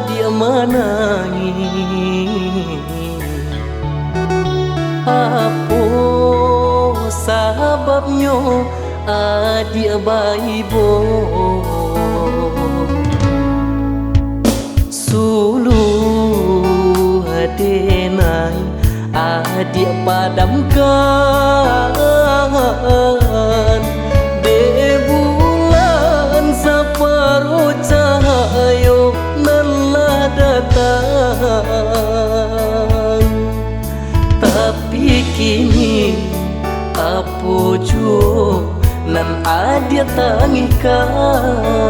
dia menangi. Apa sebabnya dia baibo suluh denai dia padamkan de bulan separuh cahaya lelah datang. Tapi kini apa jua nan dia tangikan.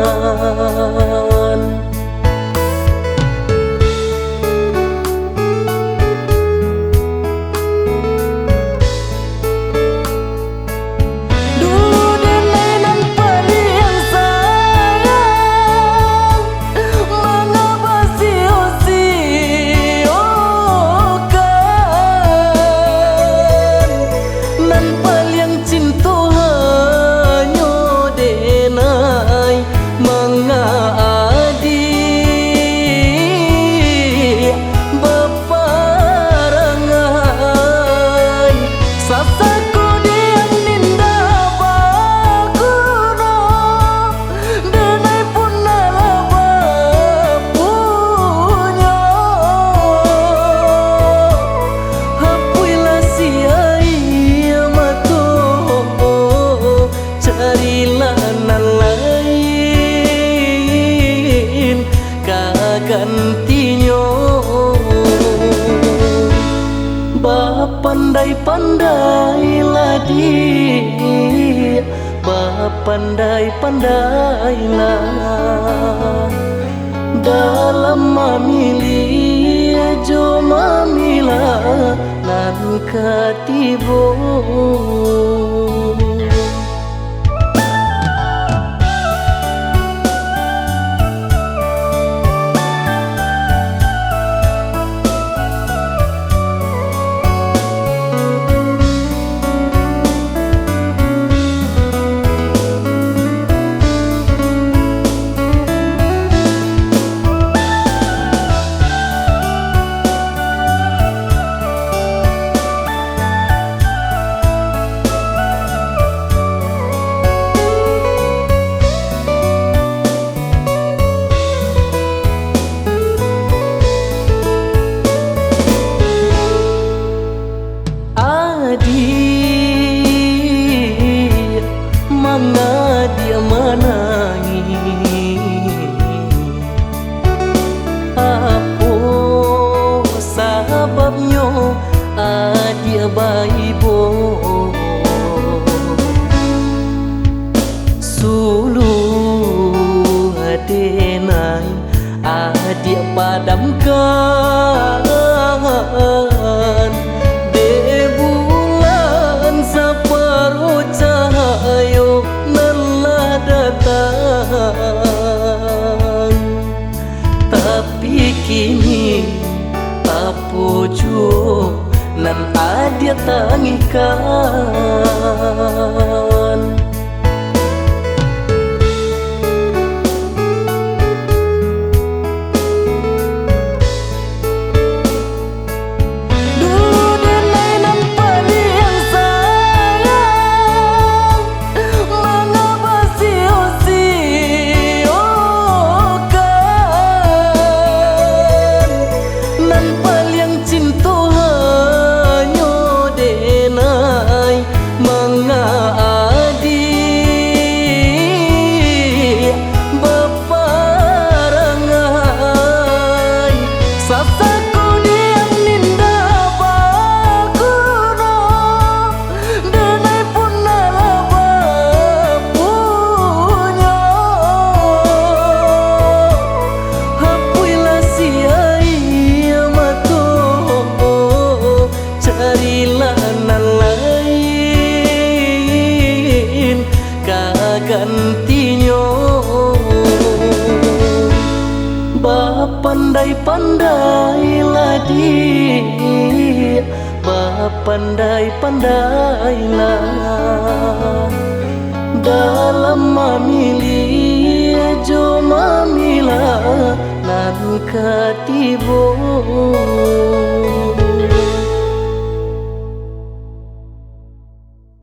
Gantinya pandai-pandailah dia, pandai-pandailah dalam memilih jo mamilah nan katibo. Dia menangi. Apa sebabnya dia baibo suluh denai dia padamkan de bulan separuh cahaya lelah datang. Tapi kini apa jua nan dia tangikan. Gantinya pandai-pandailah dia, pandai-pandailah dalam memilih jo mamila nan katibo.